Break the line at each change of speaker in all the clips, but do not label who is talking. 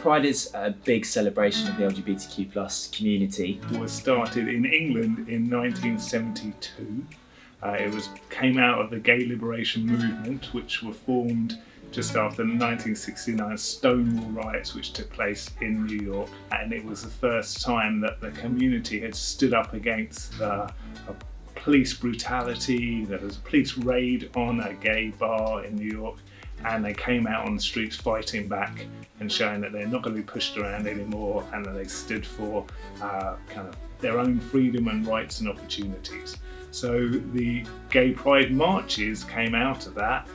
Pride is a big celebration of the LGBTQ plus community.
It was started in England in 1972. It came out of the gay liberation movement, which were formed just after the 1969 Stonewall riots, which took place in New York. And it was the first time that the community had stood up against police brutality. There was a police raid on a gay bar in New York, and they came out on the streets fighting back and showing that they're not going to be pushed around anymore, and that they stood for kind of their own freedom and rights and opportunities. So the gay pride marches came out of that,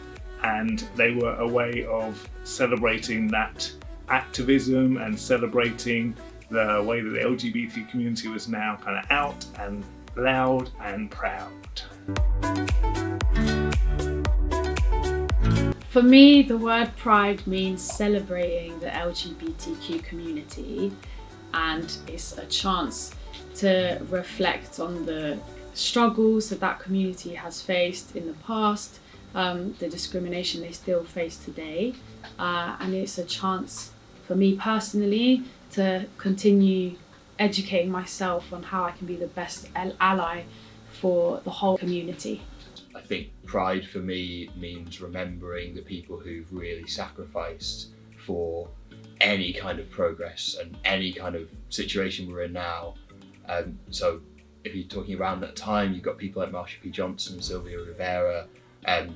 and they were a way of celebrating that activism and celebrating the way that the LGBT community was now kind of out and loud and proud.
For me, the word pride means celebrating the LGBTQ community, and it's a chance to reflect on the struggles that community has faced in the past, the discrimination they still face today, and it's a chance for me personally to continue educating myself on how I can be the best ally for the whole community.
I think pride for me means remembering the people who've really sacrificed for any kind of progress and any kind of situation we're in now. So if you're talking around that time, you've got people like Marsha P. Johnson, Sylvia Rivera. I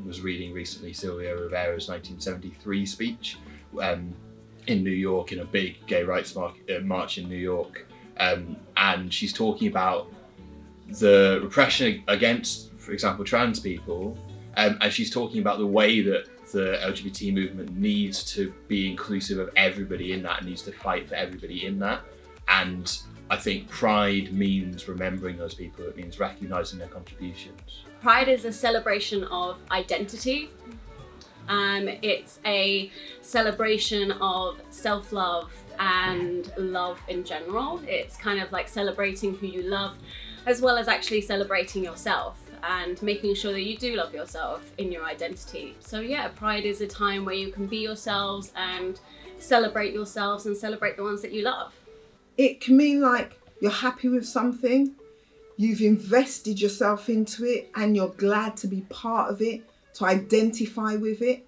was reading recently Sylvia Rivera's 1973 speech in New York, in a big gay rights march in New York. And she's talking about the repression against, for example, trans people, and she's talking about the way that the LGBT movement needs to be inclusive of everybody in that and needs to fight for everybody in that. And I think pride means remembering those people. It means recognising their contributions.
Pride is a celebration of identity. It's a celebration of self-love and love in general. It's kind of like celebrating who you love, as well as actually celebrating yourself and making sure that you do love yourself in your identity. So yeah, Pride is a time where you can be yourselves and celebrate yourselves and celebrate the ones that you love.
It can mean like you're happy with something, you've invested yourself into it, and you're glad to be part of it, to identify with it.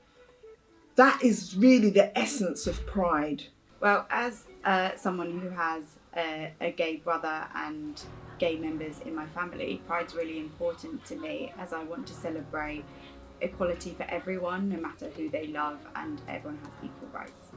That is really the essence of Pride.
Well, as someone who has a gay brother and gay members in my family, Pride's really important to me, as I want to celebrate equality for everyone, no matter who they love, and everyone has equal rights.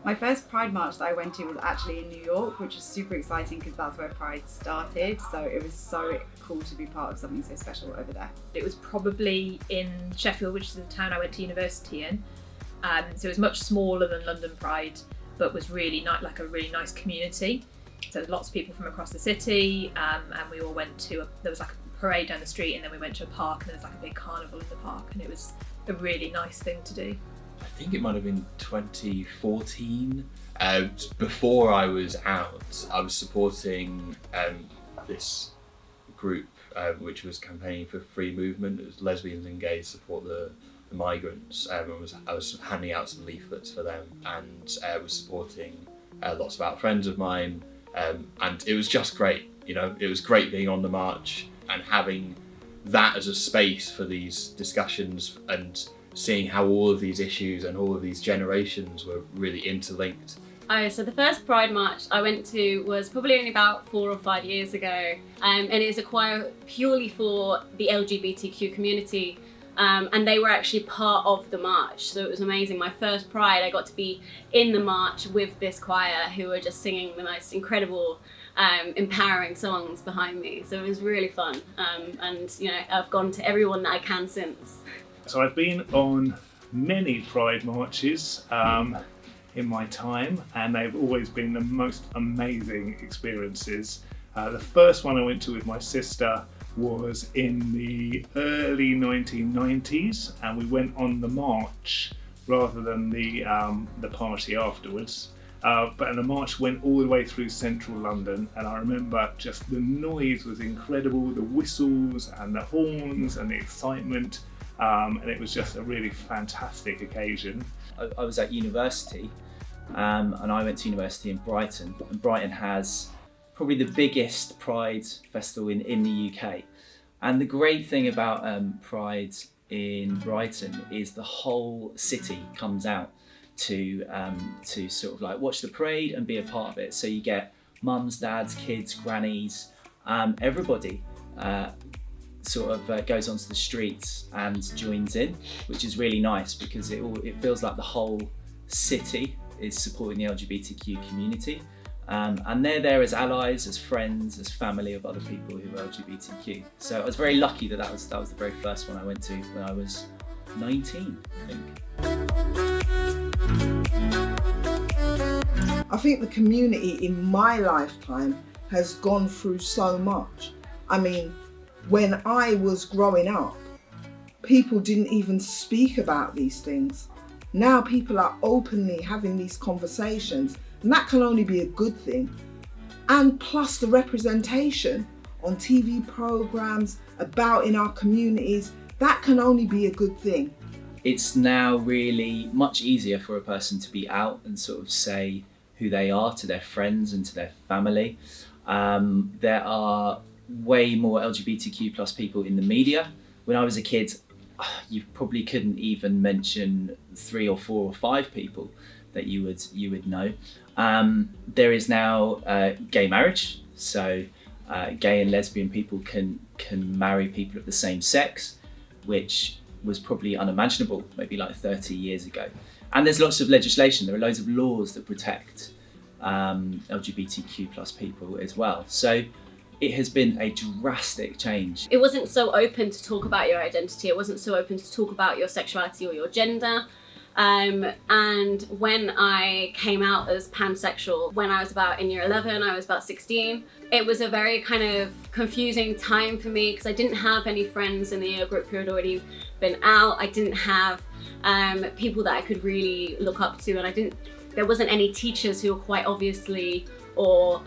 My first Pride march that I went to was actually in New York, which is super exciting because that's where Pride started. So it was so cool to be part of something so special over there.
It was probably in Sheffield, which is the town I went to university in. So it was much smaller than London Pride, but was really like a really nice community. So lots of people from across the city, and we all went to there was like a parade down the street, and then we went to a park, and there was like a big carnival in the park, and it was a really nice thing to do.
I think it might have been 2014. Before I was out, I was supporting this group which was campaigning for free movement. It was lesbians and gays support the migrants. I was handing out some leaflets for them, and was supporting lots of out friends of mine, and it was just great. You know, it was great being on the march and having that as a space for these discussions, and seeing how all of these issues and all of these generations were really interlinked.
So the first Pride March I went to was probably only about 4 or 5 years ago, and it was a choir purely for the LGBTQ community, and they were actually part of the march, so it was amazing. My first Pride, I got to be in the march with this choir who were just singing the most incredible, empowering songs behind me, so it was really fun, and you know, I've gone to every one that I can since.
So I've been on many Pride marches in my time, and they've always been the most amazing experiences. The first one I went to with my sister was in the early 1990s, and we went on the march rather than the party afterwards. And the march went all the way through central London, and I remember just the noise was incredible, the whistles and the horns and the excitement. and it was just a really fantastic occasion.
I was at university, and I went to university in Brighton, and Brighton has probably the biggest Pride festival in the UK. And the great thing about Pride in Brighton is the whole city comes out to sort of like watch the parade and be a part of it. So you get mums, dads, kids, grannies, everybody sort of goes onto the streets and joins in, which is really nice because it feels like the whole city is supporting the LGBTQ community. And they're there as allies, as friends, as family of other people who are LGBTQ. So I was very lucky that was the very first one I went to when I was 19, I think.
I think the community in my lifetime has gone through so much. I mean, when I was growing up, people didn't even speak about these things. Now people are openly having these conversations, and that can only be a good thing. And plus the representation on TV programs about in our communities, that can only be a good thing.
It's now really much easier for a person to be out and sort of say who they are to their friends and to their family. There are way more LGBTQ plus people in the media. When I was a kid, you probably couldn't even mention 3 or 4 or 5 people that you would know. There is now gay marriage, so gay and lesbian people can marry people of the same sex, which was probably unimaginable maybe like 30 years ago. And there's lots of legislation, there are loads of laws that protect LGBTQ plus people as well. So it has been a drastic change.
It wasn't so open to talk about your identity, it wasn't so open to talk about your sexuality or your gender. And when I came out as pansexual, when I was in year 11, I was about 16, it was a very kind of confusing time for me because I didn't have any friends in the year group who had already been out. I didn't have people that I could really look up to, and there wasn't any teachers who were quite obviously or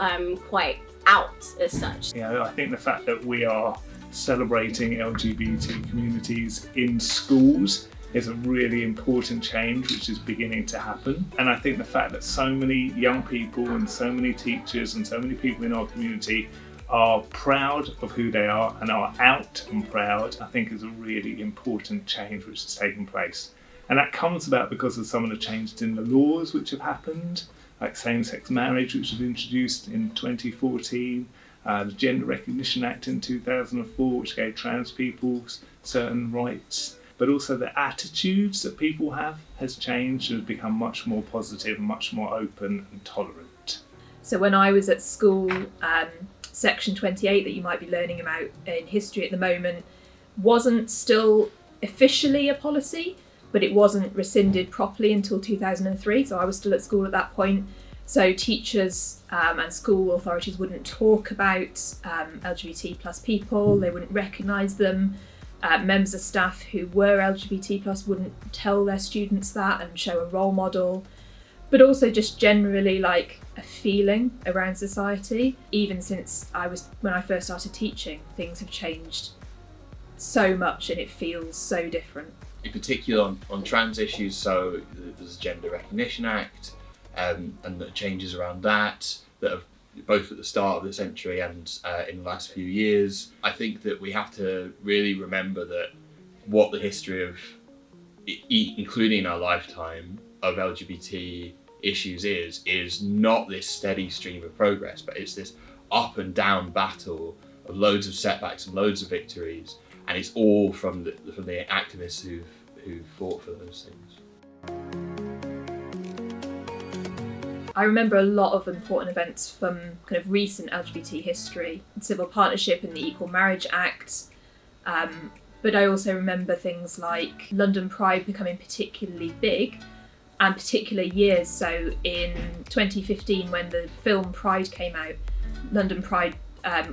quite out as such.
I think the fact that we are celebrating LGBT communities in schools is a really important change which is beginning to happen. And I think the fact that so many young people and so many teachers and so many people in our community are proud of who they are and are out and proud, I think is a really important change which has taken place. And that comes about because of some of the changes in the laws which have happened, like same-sex marriage, which was introduced in 2014, the Gender Recognition Act in 2004, which gave trans people certain rights. But also the attitudes that people have has changed and has become much more positive, much more open and tolerant.
So when I was at school, Section 28 that you might be learning about in history at the moment wasn't still officially a policy, but it wasn't rescinded properly until 2003. So I was still at school at that point. So teachers and school authorities wouldn't talk about LGBT plus people, they wouldn't recognise them. Members of staff who were LGBT plus wouldn't tell their students that and show a role model. But also just generally like a feeling around society. Even since when I first started teaching, things have changed so much and it feels so different.
In particular on trans issues, so there's a Gender Recognition Act and the changes around that have both at the start of the century and in the last few years. I think that we have to really remember that what the history of, including in our lifetime, of LGBT issues is not this steady stream of progress, but it's this up and down battle of loads of setbacks and loads of victories, and it's all from the activists who fought for those things.
I remember a lot of important events from kind of recent LGBT history, the Civil Partnership and the Equal Marriage Act, but I also remember things like London Pride becoming particularly big and particular years. So in 2015, when the film Pride came out, London Pride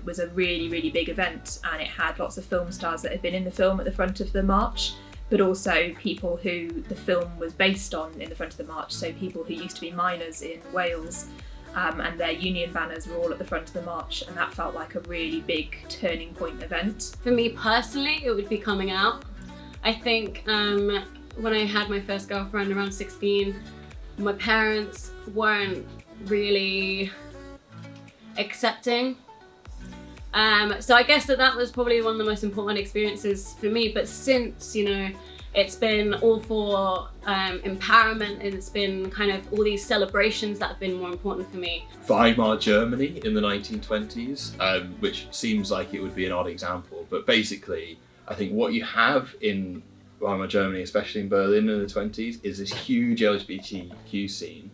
was a really, really big event, and it had lots of film stars that had been in the film at the front of the march, but also people who the film was based on in the front of the march, so people who used to be miners in Wales, and their union banners were all at the front of the march, and that felt like a really big turning point event.
For me personally, it would be coming out. I think when I had my first girlfriend around 16, my parents weren't really accepting. So I guess that was probably one of the most important experiences for me. But since, you know, it's been all for empowerment, and it's been kind of all these celebrations that have been more important for me.
Weimar Germany in the 1920s, which seems like it would be an odd example, but basically I think what you have in Weimar Germany, especially in Berlin in the 20s, is this huge LGBTQ scene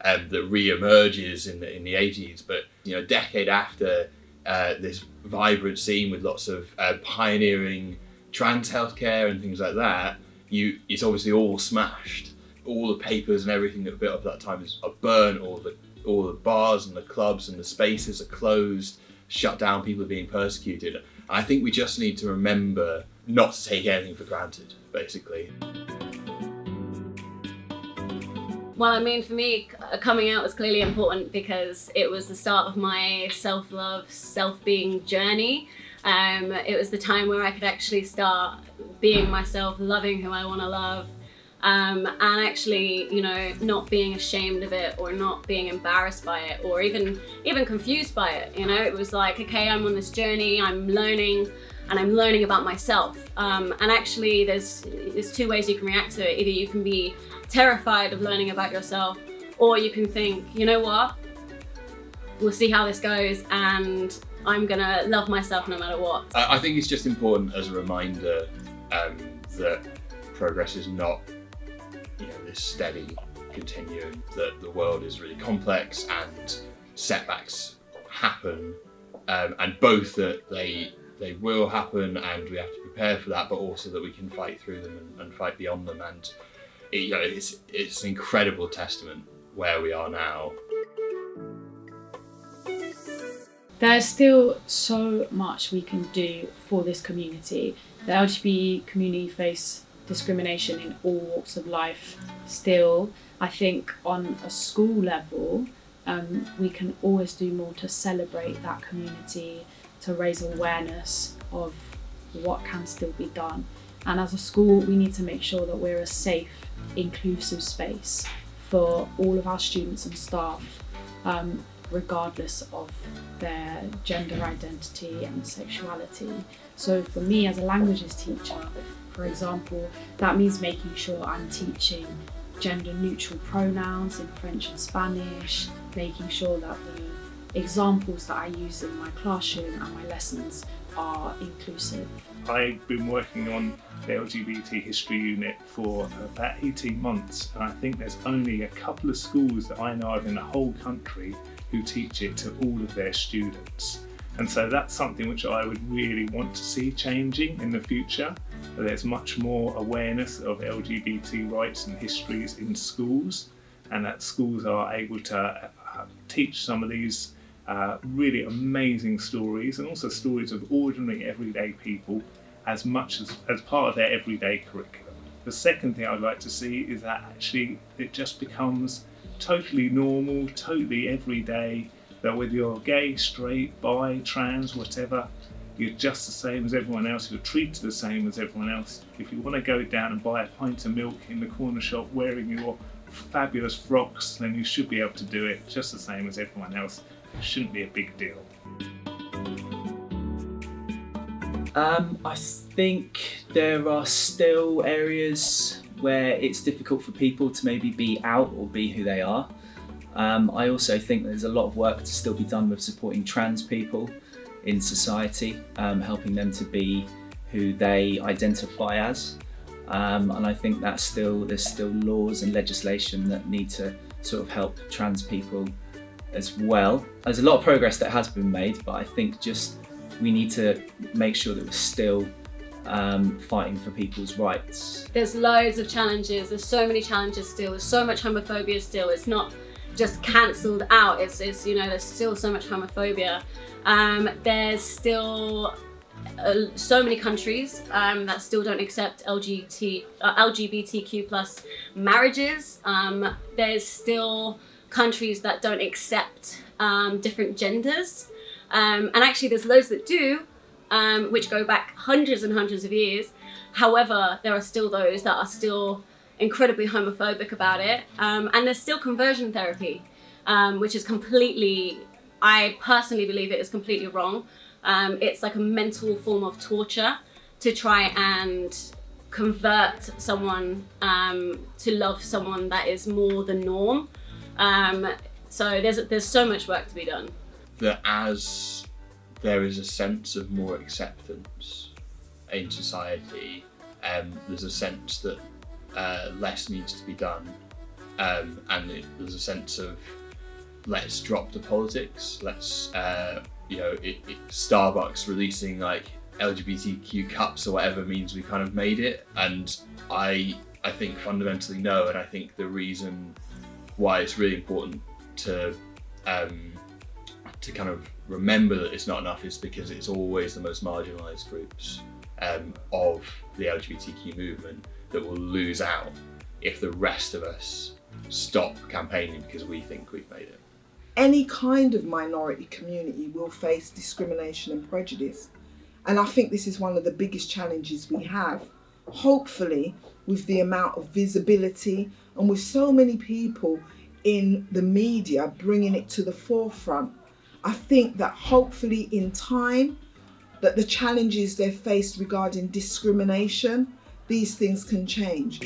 that re-emerges in the 80s, but you know, a decade after this vibrant scene with lots of pioneering trans healthcare and things like that, it's obviously all smashed. All the papers and everything that were built up at that time are burnt. All the bars and the clubs and the spaces are closed, shut down. People are being persecuted. I think we just need to remember not to take anything for granted, basically.
Well, I mean, for me, coming out was clearly important because it was the start of my self-love, self-being journey. It was the time where I could actually start being myself, loving who I want to love, and actually, you know, not being ashamed of it or not being embarrassed by it or even confused by it. You know, it was like, okay, I'm on this journey, I'm learning, and I'm learning about myself. And actually, there's two ways you can react to it. Either you can be terrified of learning about yourself, or you can think, you know what, we'll see how this goes, and I'm gonna love myself no matter what.
I think it's just important as a reminder that progress is not, you know, this steady continuum, that the world is really complex and setbacks happen, and both that they will happen and we have to prepare for that, but also that we can fight through them and fight beyond them. And you know, it's an incredible testament where we are now.
There's still so much we can do for this community. The LGBT community face discrimination in all walks of life still. I think on a school level, we can always do more to celebrate that community, to raise awareness of what can still be done. And as a school, we need to make sure that we're a safe, inclusive space for all of our students and staff, regardless of their gender identity and sexuality. So for me as a languages teacher, for example, that means making sure I'm teaching gender neutral pronouns in French and Spanish, making sure that the examples that I use in my classroom and my lessons are inclusive.
I've been working on the LGBT history unit for about 18 months, and I think there's only a couple of schools that I know of in the whole country who teach it to all of their students. And so that's something which I would really want to see changing in the future. There's much more awareness of LGBT rights and histories in schools, and that schools are able to teach some of these really amazing stories, and also stories of ordinary everyday people as much as part of their everyday curriculum. The second thing I'd like to see is that actually it just becomes totally normal, totally everyday, that whether you're gay, straight, bi, trans, whatever, you're just the same as everyone else, you're treated the same as everyone else. If you want to go down and buy a pint of milk in the corner shop wearing your fabulous frocks, then you should be able to do it just the same as everyone else. It shouldn't be a big deal.
I think there are still areas where it's difficult for people to maybe be out or be who they are. I also think there's a lot of work to still be done with supporting trans people in society, helping them to be who they identify as. And I think there's still laws and legislation that need to sort of help trans people as well. There's a lot of progress that has been made, but I think just we need to make sure that we're still fighting for people's rights.
There's loads of challenges, there's so many challenges still, there's so much homophobia still. It's not just cancelled out, it's you know, there's still so much homophobia. There's still so many countries that still don't accept LGBTQ plus marriages. There's still countries that don't accept different genders. And actually there's loads that do, which go back hundreds and hundreds of years. However, there are still those that are still incredibly homophobic about it. And there's still conversion therapy, which is completely, I personally believe it is completely wrong. It's like a mental form of torture to try and convert someone to love someone that is more the norm. So there's so much work to be done.
That as there is a sense of more acceptance in society, there's a sense that less needs to be done, and there's a sense of let's drop the politics. Let's Starbucks releasing like LGBTQ cups or whatever means we kind of made it, and I think fundamentally no, and I think the reason why it's really important to kind of remember that it's not enough is because it's always the most marginalised groups of the LGBTQ movement that will lose out if the rest of us stop campaigning because we think we've made it.
Any kind of minority community will face discrimination and prejudice. And I think this is one of the biggest challenges we have. Hopefully, with the amount of visibility and with so many people in the media bringing it to the forefront, I think that hopefully in time, that the challenges they're faced regarding discrimination, these things can change.